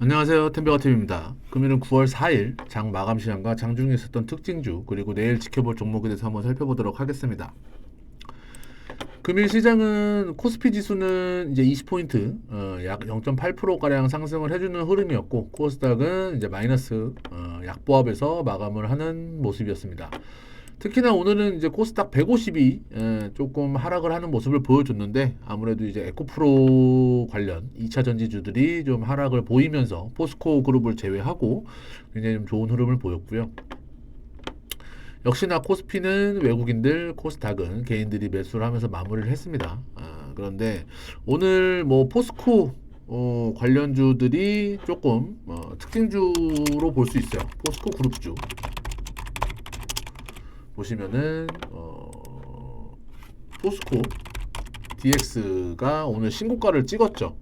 안녕하세요. 템베가팀입니다. 금일은 9월 4일 장 마감 시장과 장중에 있었던 특징주 그리고 내일 지켜볼 종목에 대해서 한번 살펴보도록 하겠습니다. 금일 시장은 코스피 지수는 이제 20포인트 약 0.8% 가량 상승을 해주는 흐름이었고 코스닥은 이제 마이너스 약보합에서 마감을 하는 모습이었습니다. 특히나 오늘은 이제 코스닥 150이 조금 하락을 하는 모습을 보여줬는데 아무래도 이제 에코프로 관련 2차 전지주들이 좀 하락을 보이면서 포스코 그룹을 제외하고 굉장히 좀 좋은 흐름을 보였고요. 역시나 코스피는 외국인들, 코스닥은 개인들이 매수를 하면서 마무리를 했습니다. 그런데 오늘 뭐 포스코 관련주들이 조금 특징주로 볼 수 있어요. 포스코 그룹주 보시면은 포스코 DX가 오늘 신고가를 찍었죠.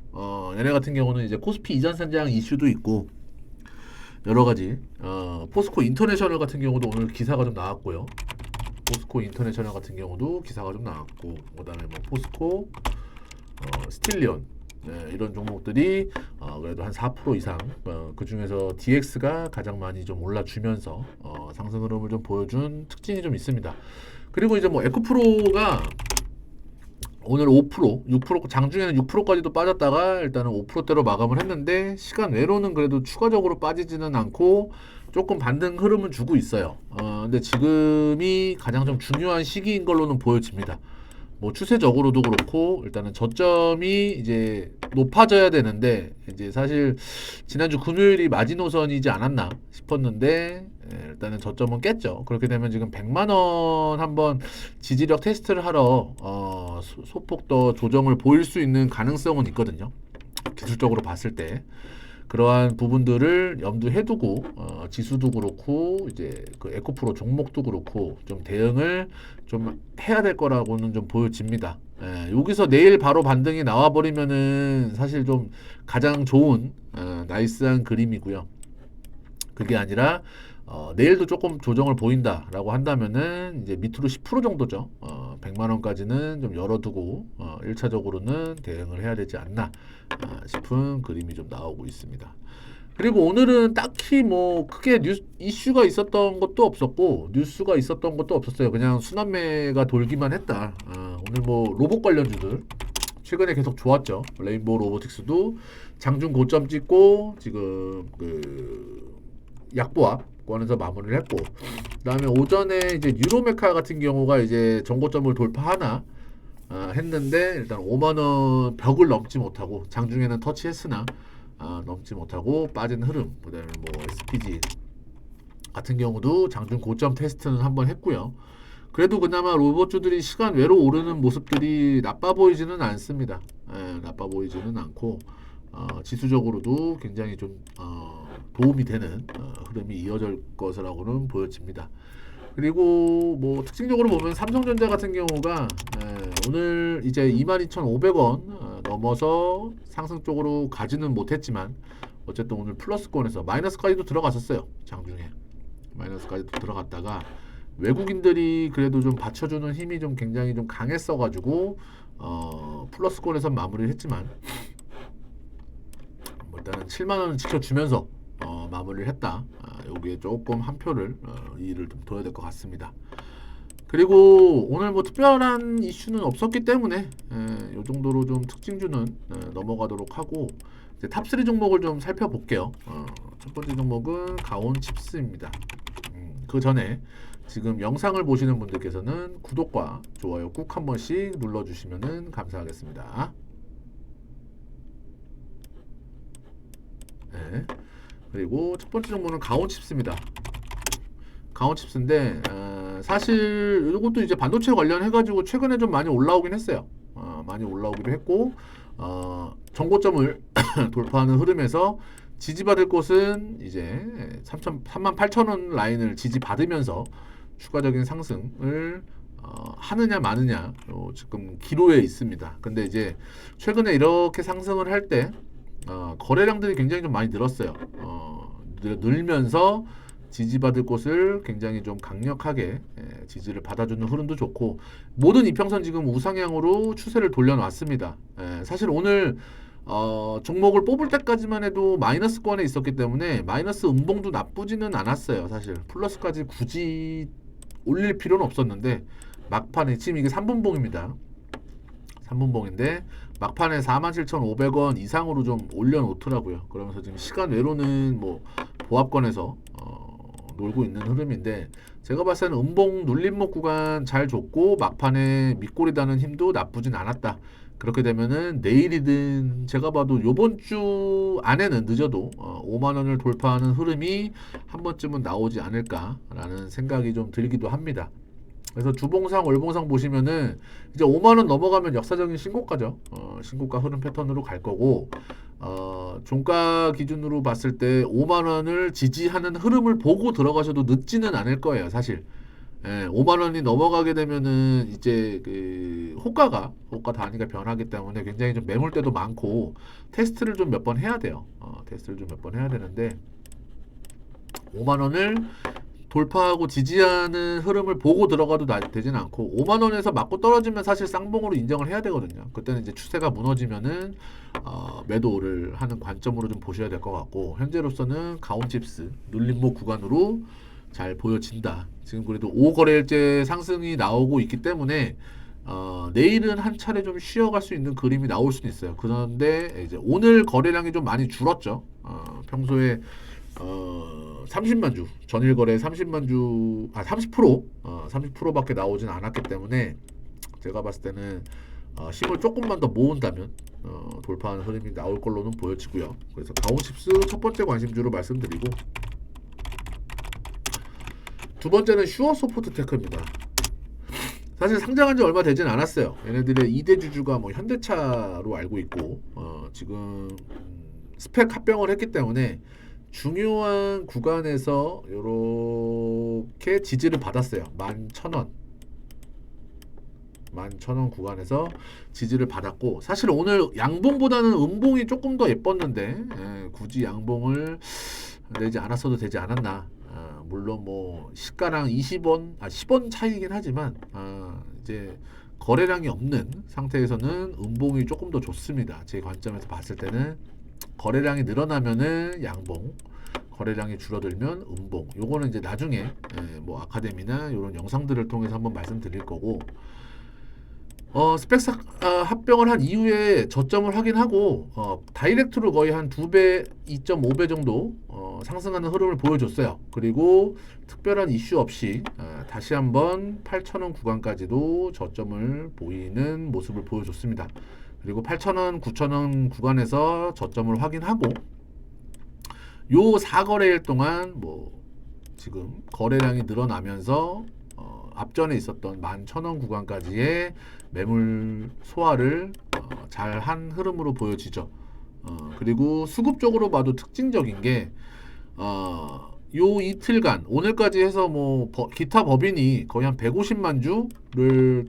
얘네 같은 경우는 이제 코스피 이전 산장 이슈도 있고 여러 가지 포스코 인터내셔널 같은 경우도 오늘 기사가 좀 나왔고요. 포스코 인터내셔널 같은 경우도 기사가 좀 나왔고 그다음에 뭐 포스코 스틸리온 이런 종목들이 그래도 한 4% 이상 그 중에서 DX가 가장 많이 좀 올라주면서 상승 흐름을 좀 보여준 특징이 좀 있습니다. 그리고 이제 뭐 에코프로가 오늘 5%, 6% 장중에는 6%까지도 빠졌다가 일단은 5%대로 마감을 했는데 시간 외로는 그래도 추가적으로 빠지지는 않고 조금 반등 흐름을 주고 있어요. 근데 지금이 가장 좀 중요한 시기인 걸로는 보여집니다. 뭐 추세적으로도 그렇고 일단은 저점이 이제 높아져야 되는데 이제 사실 지난주 금요일이 마지노선이지 않았나 싶었는데 일단은 저점은 깼죠. 그렇게 되면 지금 100만 원 한번 지지력 테스트를 하러 소폭 더 조정을 보일 수 있는 가능성은 있거든요. 기술적으로 봤을 때. 그러한 부분들을 염두해 두고 지수도 그렇고 이제 그 에코프로 종목도 그렇고 좀 대응을 좀 해야 될 거라고는 좀 보여집니다. 여기서 내일 바로 반등이 나와 버리면은 사실 좀 가장 좋은 나이스한 그림이고요. 그게 아니라 내일도 조금 조정을 보인다라고 한다면은 이제 밑으로 10% 정도죠. 100만 원까지는 좀 열어두고 1차적으로는 대응을 해야 되지 않나 싶은 그림이 좀 나오고 있습니다. 그리고 오늘은 딱히 뭐 크게 이슈가 있었던 것도 없었고 뉴스가 있었던 것도 없었어요. 그냥 순환매가 돌기만 했다. 오늘 뭐 로봇 관련주들 최근에 계속 좋았죠. 레인보우 로보틱스도 장중 고점 찍고 지금 그 약보합권에서 마무리를 했고 그다음에 오전에 이제 유로메카 같은 경우가 이제 정고점을 돌파하나 했는데 일단 5만 원 벽을 넘지 못하고 장중에는 터치했으나 넘지 못하고 빠진 흐름. 그다음에 뭐 SPG 같은 경우도 장중 고점 테스트는 한번 했고요. 그래도 그나마 로봇주들이 시간 외로 오르는 모습들이 나빠 보이지는 않습니다. 나빠 보이지는 않고 지수적으로도 굉장히 좀 도움이 되는 흐름이 이어질 것이라고는 보여집니다. 그리고 뭐 특징적으로 보면 삼성전자 같은 경우가 오늘 이제 22,500원 넘어서 상승 쪽으로 가지는 못했지만 어쨌든 오늘 플러스권에서 마이너스까지도 들어갔었어요. 장중에 마이너스까지도 들어갔다가 외국인들이 그래도 좀 받쳐주는 힘이 좀 굉장히 좀 강했어가지고 플러스권에서 마무리를 했지만 뭐 일단은 7만 원을 지켜주면서 마무리를 했다. 여기에 조금 한 표를 이의를 좀 둬야 될 것 같습니다. 그리고 오늘 뭐 특별한 이슈는 없었기 때문에 이 정도로 좀 특징주는 넘어가도록 하고 이제 탑3 종목을 좀 살펴볼게요. 첫 번째 종목은 가온칩스입니다. 그 전에 지금 영상을 보시는 분들께서는 구독과 좋아요 꾹 한 번씩 눌러주시면 감사하겠습니다. 네. 그리고 첫 번째 종목은 가온칩스입니다. 가온칩스인데 사실 이것도 이제 반도체 관련해가지고 최근에 좀 많이 올라오긴 했어요. 많이 올라오기도 했고 정고점을 돌파하는 흐름에서 지지받을 곳은 이제 38,000원 라인을 지지받으면서 추가적인 상승을 하느냐 마느냐 지금 기로에 있습니다. 근데 이제 최근에 이렇게 상승을 할 때 거래량들이 굉장히 좀 많이 늘었어요. 늘면서 지지받을 곳을 굉장히 좀 강력하게 지지를 받아주는 흐름도 좋고 모든 이평선 지금 우상향으로 추세를 돌려놨습니다. 사실 오늘 종목을 뽑을 때까지만 해도 마이너스권에 있었기 때문에 마이너스 음봉도 나쁘지는 않았어요. 사실 플러스까지 굳이 올릴 필요는 없었는데 막판에 지금 이게 3분봉입니다. 3분봉인데 막판에 47,500원 이상으로 좀 올려놓더라고요. 그러면서 지금 시간 외로는 뭐 보합권에서 놀고 있는 흐름인데 제가 봤을 때는 음봉 눌림목 구간 잘 줬고 막판에 밑골이 다는 힘도 나쁘진 않았다. 그렇게 되면은 내일이든 제가 봐도 요번 주 안에는 늦어도 5만 원을 돌파하는 흐름이 한 번쯤은 나오지 않을까라는 생각이 좀 들기도 합니다. 그래서 주봉상, 월봉상 보시면은 이제 5만 원 넘어가면 역사적인 신고가죠. 신고가 흐름 패턴으로 갈 거고 종가 기준으로 봤을 때 5만 원을 지지하는 흐름을 보고 들어가셔도 늦지는 않을 거예요, 사실. 예, 5만 원이 넘어가게 되면은 이제 그 호가 단위가 변하기 때문에 굉장히 좀 매물대도 많고 테스트를 좀 몇 번 해야 돼요. 테스트를 좀 몇 번 해야 되는데 5만 원을 돌파하고 지지하는 흐름을 보고 들어가도 되지는 않고 5만 원에서 맞고 떨어지면 사실 쌍봉으로 인정을 해야 되거든요. 그때는 이제 추세가 무너지면은 매도를 하는 관점으로 좀 보셔야 될 것 같고 현재로서는 가온칩스 눌림목 구간으로 잘 보여진다. 지금 그래도 5거래일째 상승이 나오고 있기 때문에 내일은 한 차례 좀 쉬어갈 수 있는 그림이 나올 수도 있어요. 그런데 이제 오늘 거래량이 좀 많이 줄었죠. 평소에 30만 주 전일 거래 30만 주 30%밖에 나오진 않았기 때문에 제가 봤을 때는 힘을 조금만 더 모은다면 돌파하는 흐름이 나올 걸로는 보여지고요. 그래서 가온칩스 첫 번째 관심주로 말씀드리고 두 번째는 슈어소프트테크입니다. 사실 상장한 지 얼마 되진 않았어요. 얘네들의 2대 주주가 뭐 현대차로 알고 있고 지금 스펙 합병을 했기 때문에 중요한 구간에서 이렇게 지지를 받았어요. 11,000원 11,000원 구간에서 지지를 받았고 사실 오늘 양봉보다는 음봉이 조금 더 예뻤는데 굳이 양봉을 내지 않았어도 되지 않았나. 물론 뭐 시가랑 20원 10원 차이긴 하지만 이제 거래량이 없는 상태에서는 음봉이 조금 더 좋습니다. 제 관점에서 봤을 때는 거래량이 늘어나면은 양봉, 거래량이 줄어들면 음봉. 요거는 이제 나중에 뭐 아카데미나 이런 영상들을 통해서 한번 말씀드릴 거고 스펙 합병을 한 이후에 저점을 확인하고 다이렉트로 거의 한 2배, 2.5배 정도 상승하는 흐름을 보여줬어요. 그리고 특별한 이슈 없이 다시 한번 8,000원 구간까지도 저점을 보이는 모습을 보여줬습니다. 그리고 8,000원, 9,000원 구간에서 저점을 확인하고 요 4거래일 동안 뭐 지금 거래량이 늘어나면서 앞전에 있었던 11,000원 구간까지의 매물 소화를 잘 한 흐름으로 보여지죠. 그리고 수급적으로 봐도 특징적인 게 요 이틀간 오늘까지 해서 뭐 기타 법인이 거의 한 150만 주를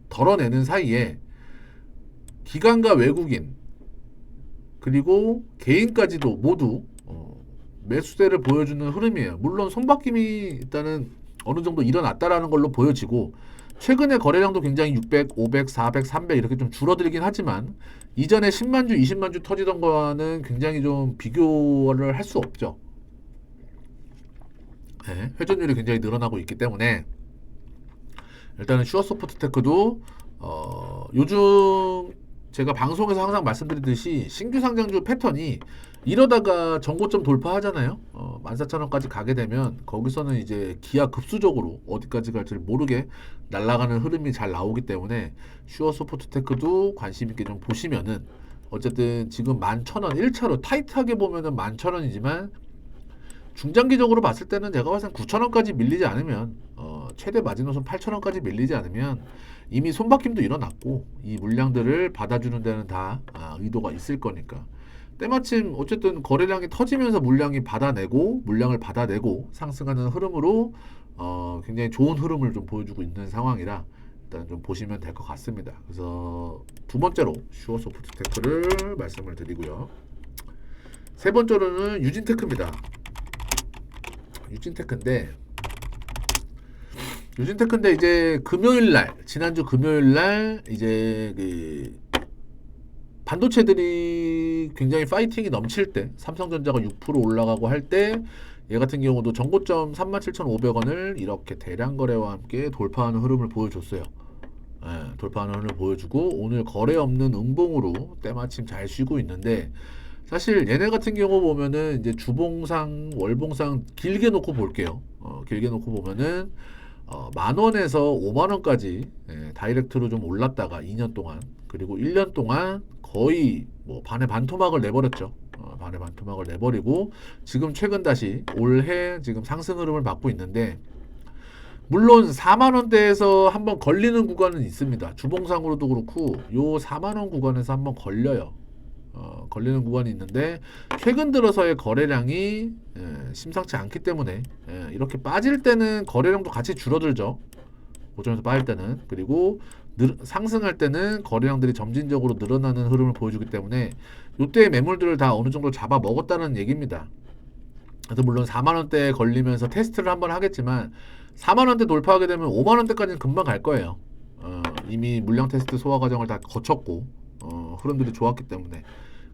덜어내는 사이에 기관과 외국인 그리고 개인까지도 모두 매수세를 보여주는 흐름이에요. 물론 손바뀜이 일단은 어느 정도 일어났다라는 걸로 보여지고 최근에 거래량도 굉장히 600, 500, 400, 300 이렇게 좀 줄어들긴 하지만 이전에 10만 주, 20만 주 터지던 거와는 굉장히 좀 비교를 할 수 없죠. 네, 회전율이 굉장히 늘어나고 있기 때문에 일단은 슈어소프트테크도 요즘 제가 방송에서 항상 말씀드리듯이 신규 상장주 패턴이 이러다가 전고점 돌파하잖아요. 14,000원까지 가게 되면 거기서는 이제 기하급수적으로 어디까지 갈지 모르게 날아가는 흐름이 잘 나오기 때문에 슈어소프트테크도 관심 있게 좀 보시면은 어쨌든 지금 11,000원 1차로 타이트하게 보면은 11,000원이지만 중장기적으로 봤을 때는 제가 봤을 때 9,000원까지 밀리지 않으면 최대 마지노선 8,000원까지 밀리지 않으면 이미 손바뀜도 일어났고 이 물량들을 받아주는 데는 다 의도가 있을 거니까 때마침 어쨌든 거래량이 터지면서 물량을 받아내고 상승하는 흐름으로 굉장히 좋은 흐름을 좀 보여주고 있는 상황이라 일단 좀 보시면 될 것 같습니다. 그래서 두 번째로 슈어소프트테크를 말씀을 드리고요. 세 번째로는 유진테크입니다. 유진테크인데 이제 지난주 금요일 날 이제 그 반도체들이 굉장히 파이팅이 넘칠 때 삼성전자가 6% 올라가고 할 때 얘 같은 경우도 전고점 37,500원을 이렇게 대량 거래와 함께 돌파하는 흐름을 보여줬어요. 예, 돌파하는 흐름을 보여주고 오늘 거래 없는 음봉으로 때마침 잘 쉬고 있는데 사실 얘네 같은 경우 보면은 이제 주봉상, 월봉상 길게 놓고 볼게요. 길게 놓고 보면은 10,000원에서 50,000원까지 다이렉트로 좀 올랐다가 2년 동안 그리고 1년 동안 거의 뭐 반의 반토막을 내버렸죠. 반의 반토막을 내버리고 지금 최근 다시 올해 지금 상승 흐름을 받고 있는데 물론 4만원대에서 한번 걸리는 구간은 있습니다. 주봉상으로도 그렇고 요 4만원 구간에서 한번 걸려요. 걸리는 구간이 있는데 최근 들어서의 거래량이 심상치 않기 때문에 이렇게 빠질 때는 거래량도 같이 줄어들죠. 고점에서 빠질 때는 그리고 상승할 때는 거래량들이 점진적으로 늘어나는 흐름을 보여주기 때문에 이때의 매물들을 다 어느 정도 잡아 먹었다는 얘기입니다. 그래서 물론 4만원대에 걸리면서 테스트를 한번 하겠지만 4만원대 돌파하게 되면 5만원대까지는 금방 갈 거예요. 이미 물량 테스트 소화 과정을 다 거쳤고 흐름들이 좋았기 때문에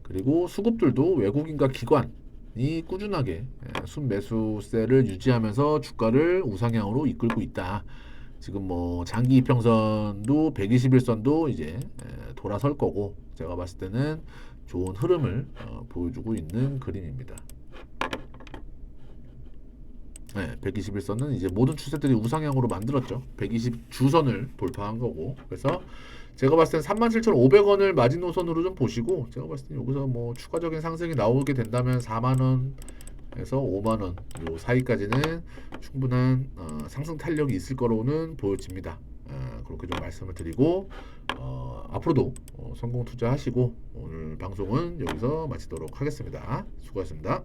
그리고 수급들도 외국인과 기관이 꾸준하게 순매수세를 유지하면서 주가를 우상향으로 이끌고 있다. 지금 뭐 장기 이평선도 121선도 이제 돌아설 거고 제가 봤을 때는 좋은 흐름을 보여주고 있는 그림입니다. 121선은 이제 모든 추세들이 우상향으로 만들었죠. 120 주선을 돌파한 거고 그래서 제가 봤을 땐 37,500원을 마지노선으로 좀 보시고 제가 봤을 땐 여기서 뭐 추가적인 상승이 나오게 된다면 4만원에서 5만원 요 사이까지는 충분한 상승 탄력이 있을 거로는 보여집니다. 그렇게 좀 말씀을 드리고 앞으로도 성공 투자하시고 오늘 방송은 여기서 마치도록 하겠습니다. 수고하셨습니다.